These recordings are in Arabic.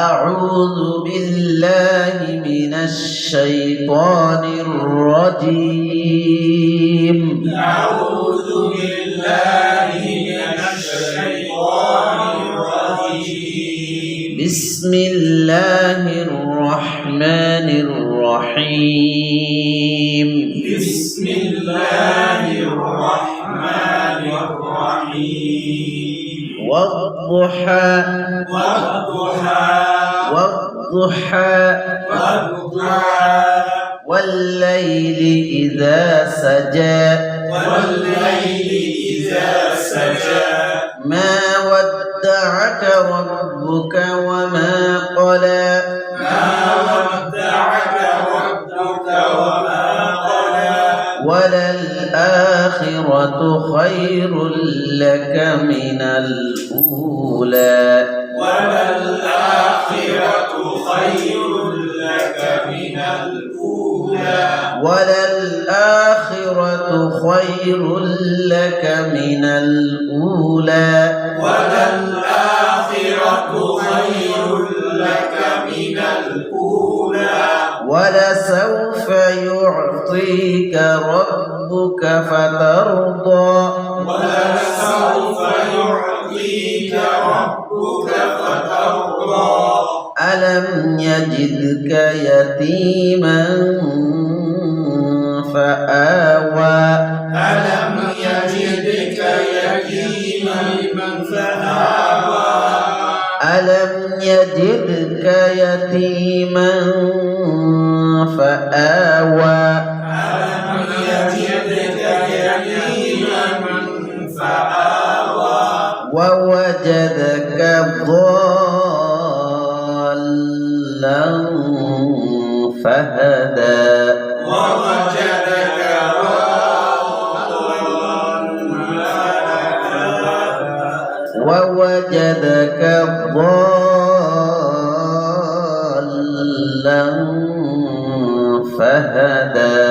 أعوذ بالله من الشيطان الرجيم. أعوذ بالله من الشيطان الرجيم. بسم الله الرحمن الرحيم. بسم الله الرحمن الرحيم. والضحى والضحى والضحى والضحى والليل إذا سجى والليل إذا سجى ما ودعك ربك وما قلى ما ودعك ربك وما قلى وللآخرة خير لك من الأولى وللآخرة خير لك من الأولى وللآخرة خير لك من الأولى وللآخرة خير لك من الأولى ولسوف يعطيك ربك فترضى ولسوف يعطيك ربك فترضى ألم يجدك يتيما فآوى ألم يجدك يتيما فآوى ألم يجدك يتيما فآوى ألم يجدك يتيما فآوى ووجدك ضالا فهدى ووجدك ووجدك ضالا فهدى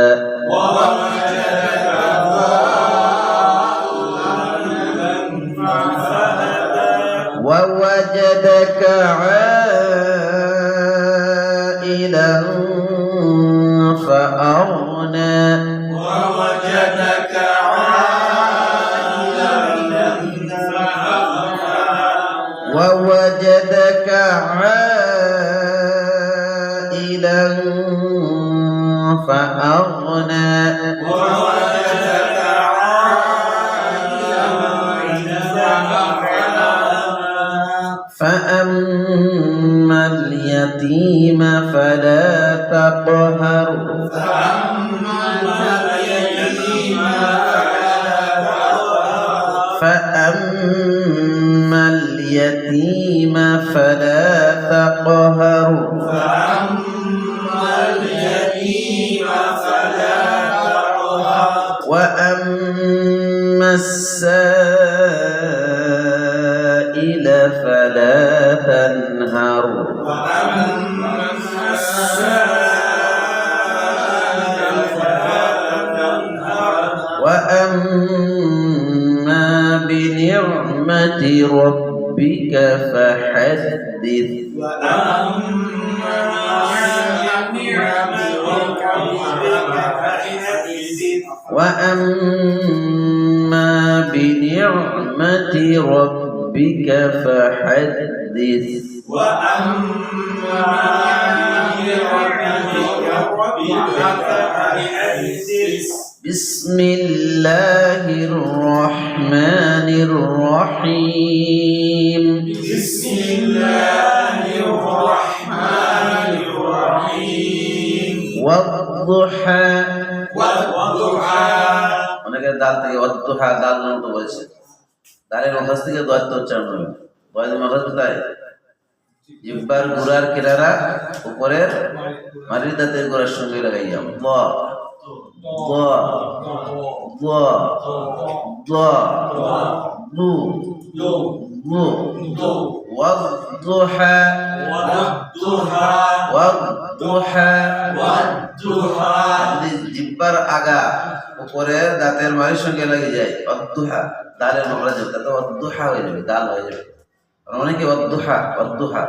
ووجدك عائلا فأغنى ووجدك ووجدك عائلا فأغنى ووجدك فأما اليتيم فلا تقهر فأما اليتيم فلا تقهر وأما السائل فلا تنهر وأما بنعمة ربك فحدث وأما بنعمة ربك فحدث بسم الله الرحمن الرحيم. بسم الله الرحمن الرحيم. والضحى والضحى অনেকে দাল থেকে অদ্দুহা দাল মতো বলছে, দালের মাখাস থেকে দোয়াত উচ্চারণ হবে। দোয়াতের মাখাস কোথায়? জিহ্বার গোড়ার কিনারা উপরের মাটির দাঁতের গোড়ার সঙ্গে লাগাইয়া দ দ দ দ দু দু والضحى والضحى জিহ্বার আগা উপরে দাঁতের মারির সঙ্গে লেগে যায় অদ্দুহা দালের মখরাজ তো অদ্দুহা হয়ে যাবে দাল হয়ে যাবে অনেকে অদ্দুহা অদ্দুহা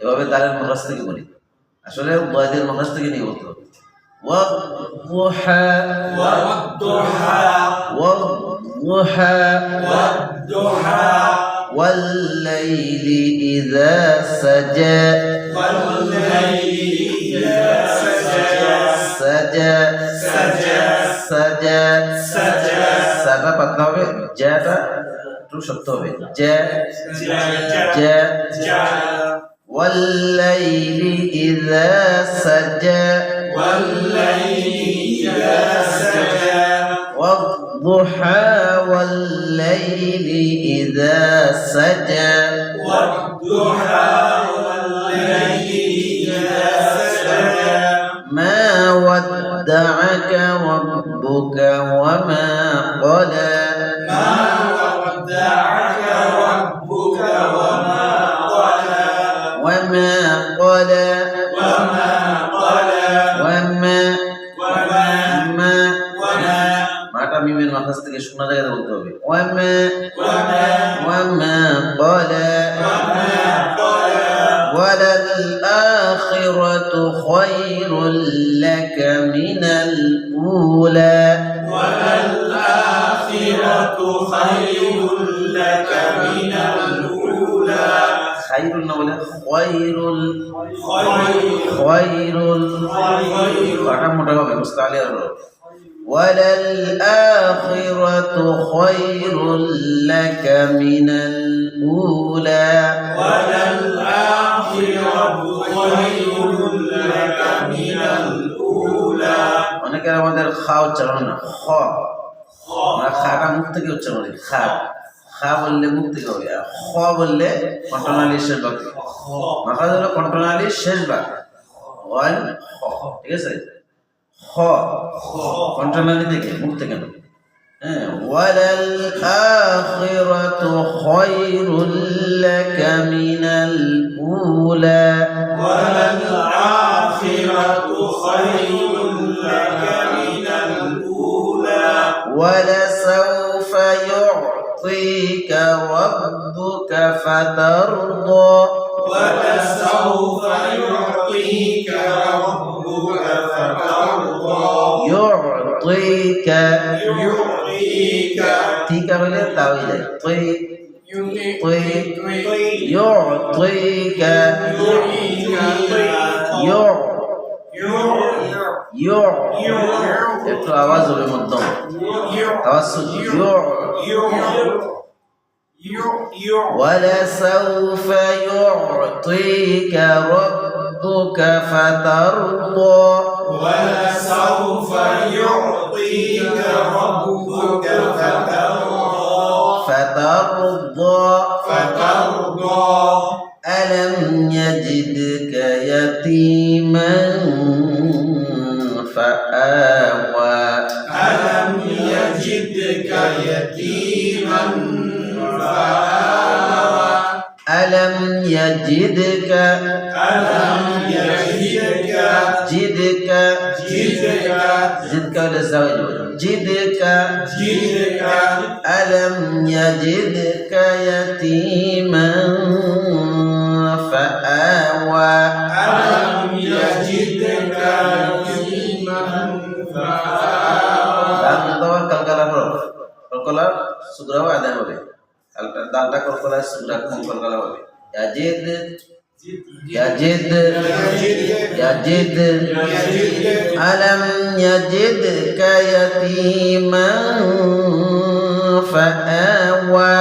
এভাবে দালের মখরাজ থেকে বলি আসলে দয়ের মখরাজ থেকে নিয়ে বলতে হবে والضحى والضحى والضحى والليل إذا سجى والليل إذا سجى سجى সাটা পাতলা হবে জ্যাটা একটু শক্ত হবে জ্যা জ্যা والليل إذا سجى والضحى والليل إذا سجى ما ودعك ربك وما قلى وما قلى মাটা মিমের মাখাস থেকে শোনা জায়গায় বলতে হবে وما قلى وللآخرة خير لك من الأولى خير ولا خير পাঠা মোটা হবে মুস্তালিয়া হলো وللآخرة خير لك من الأولى অনেকের আমাদের খা উচ্চারণ না খ আমরা খাটা মুখ থেকে উচ্চারণ করি খা খা বললে মুখ থেকে হবে আর খ বললে কন্ট্রোনালির শেষ বাক্য মাখা হলো কন্ট্রোনালির শেষ বাক্য ওয়ান খ ঠিক আছে খ কন্ট্রোনালি থেকে মুখ থেকে না হ্যাঁ ওয়ালাল আখিরাতু খায়রুল লাকা মিনাল উলা ولسوف يعطيك ربك فترضى يعطيك تيك بله تاوي جاي طي يعطيك একটু আওয়াজ হবে মধ্যম তাওয়াসসুল ولسوف يعطيك ربك فترضى ألم يجدك يتيما فآوى ألم يجدك جدك للزواج جدك ألم يجدك يتيما فآوى কলকলা সুগ্রাও আদায় হবে দালটা কলকলা সুগ্রা কলকলা হবে ইয়াজিদ ইয়াজিদ আলাম ইয়াজিদকা ইয়াতীমান ফাআওয়া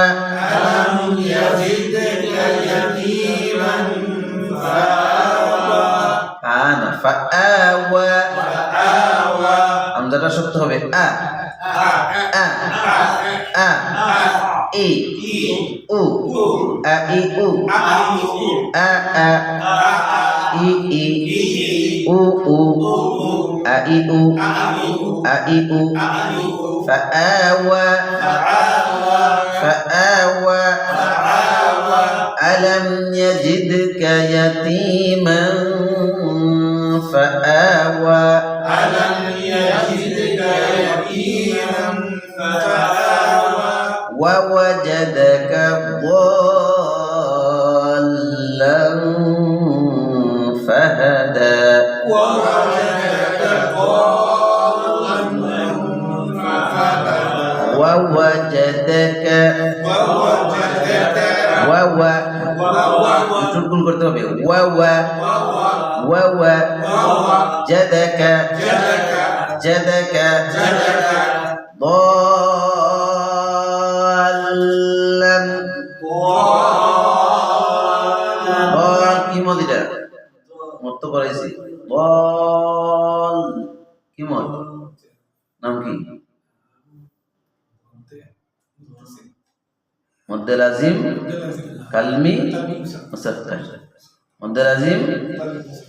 আনা ফাআওয়া হামজাটা শক্ত হবে আ ই উ আ ই উ আ ই ই উ উ আ ই উ আ ই উ ফাআওয়া ألم يجدك يتيما فآوى ووجدك ضالا فهدى ووجدك ضالا فهدى ووجدك চুটকুল করতে হবে جدك ضالا কি মত এটা মত তো করাইছি ضال কি মত নাম কি মদ্দে লাজিম কালমি মুসাক্কার মদ্দে লাজিম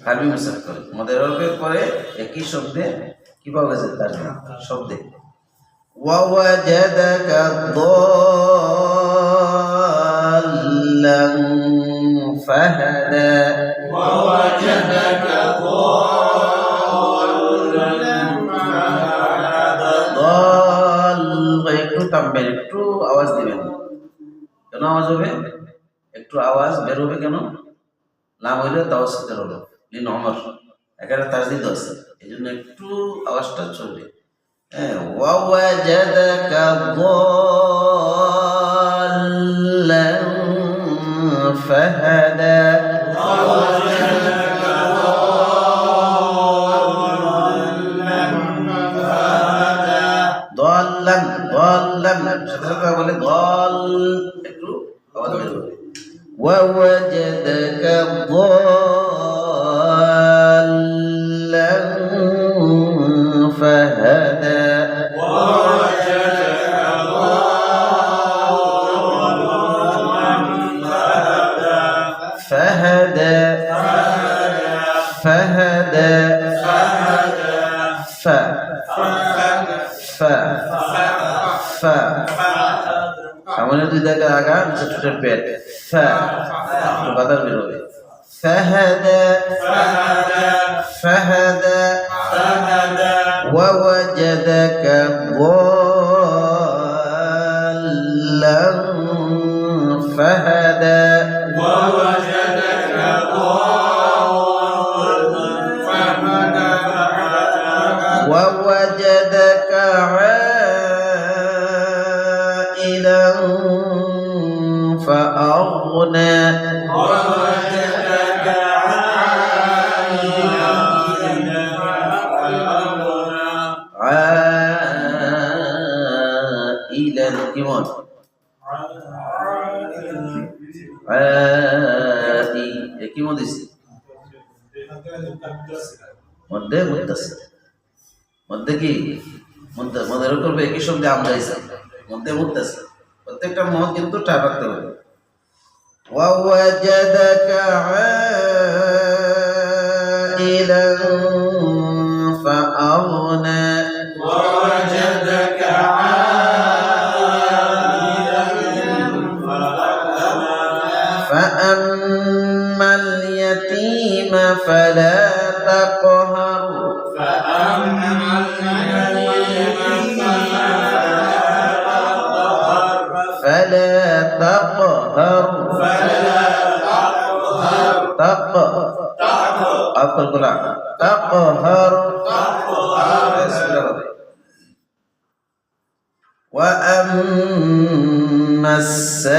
কালমি মুসাক্কার মদের হরফের পরে একই শব্দে কি পাওয়া গেছে তার শব্দে ووجدك ضالا فهدى ووجدك ضالا فهدى ضال একটু থামবেন একটু আওয়াজ দিবেন কেন আওয়াজ হবে একটু আওয়াজ বের হবে কেন লাম হইলে তাওয়াসসুতের হলো লিন ওমর এখানে তাজদীদ আছে এইজন্য একটু আওয়াজটা চলবে হ্যাঁ ووجدك ضالا فهدى ووجدك ضالا فهدى ضالا সাথে বলে ضال একটু আওয়াজ বের হবে ووجدك ضالا فهدى ووجدك ضالا فهدى ف সামনে দুই জায়গা আগা নিচে ঠোঁটের পেট ফা একটু বাতাস বের হবে فهدى ووجدك ضالا فهدى ووجدك ضالا فهدى ووجدك عائلا فأغنى ووجدك عائلا فأغنى عائلا كمان কি মধ্যে মধ্যে মুত্তাসিল মধ্যে কি মধ্যের করবে একই শব্দে আমজাইছে মধ্যে মুত্তাসিল প্রত্যেকটা মত কিন্তু টা রাখতে হবে ووجدك عائلا فأغنى ووجدك عائلا فأما اليتيم فلا تقهر فأما اليتيم فلا تقهر أقول قرآن تقهر وأما السائل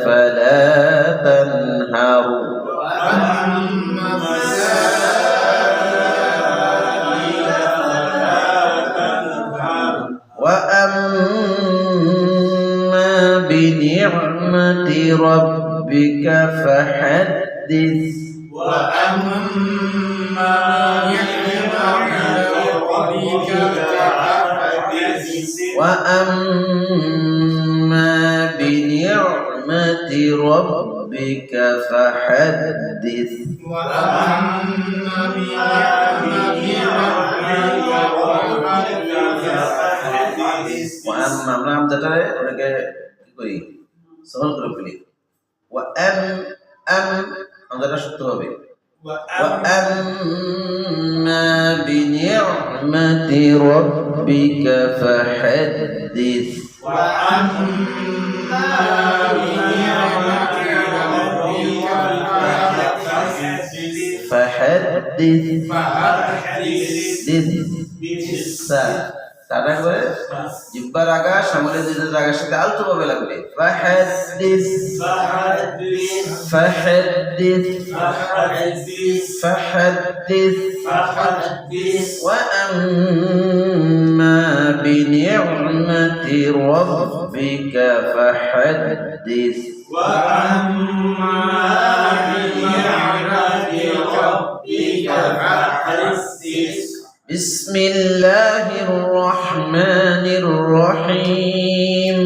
فلا تنهر وأما السائل فلا تنهر وأما بنعمة ربك فحدث وأما بنعمة ربك فحدث وأما بنعمة ربك فحدث وأما بنعمة ربك فحدث وأما আমরা আমজাটারে ওটাকে কি করি সহল করে ফেলি আমজাটা সূত্র হবে وأما بنعمة ربك فحدث فحدث তারা করে জিহ্বার আগা সামনের দিকের আগার সাথে আলতো ভাবে লাগবে ফাহাদ্দিস ফাহাদ্দিস ফাহাদ্দিস ওয়া আম্মা বিনি'মাতি রাব্বিকা ফাহাদ্দিস بسم الله الرحمن الرحيم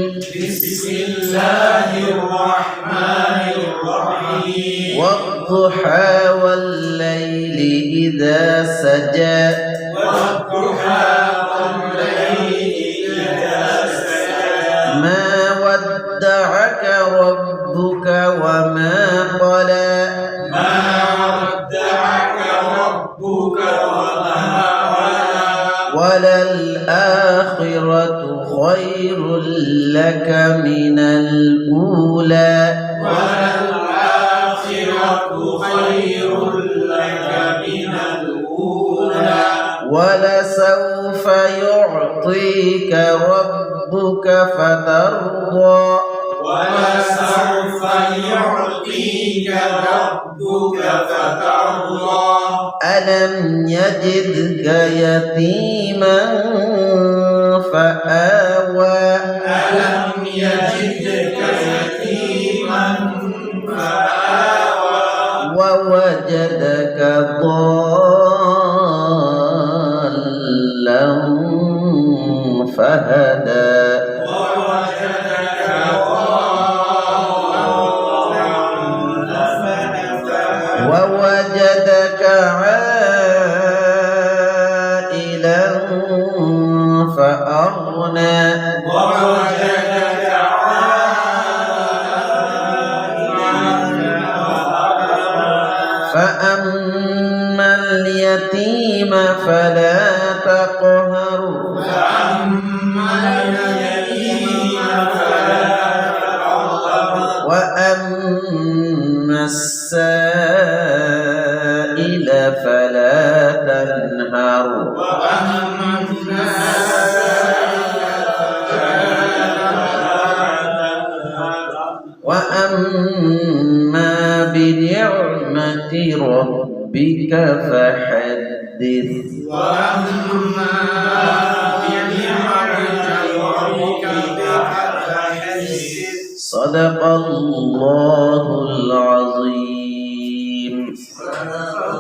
والضحى والليل إذا سجى ما ودعك ربك وما قلى وللآخرة خير لك من الأولى ولسوف يعطيك ربك فترضى ألم يجدك يتيما فآوى ووجدك ضالا فهدى ووجدك عائلا فأغنى فأما اليتيم فلا تقهر وأما السائل فلا تنهر وأما بنعمة ربك فحدث صدق الله العظيم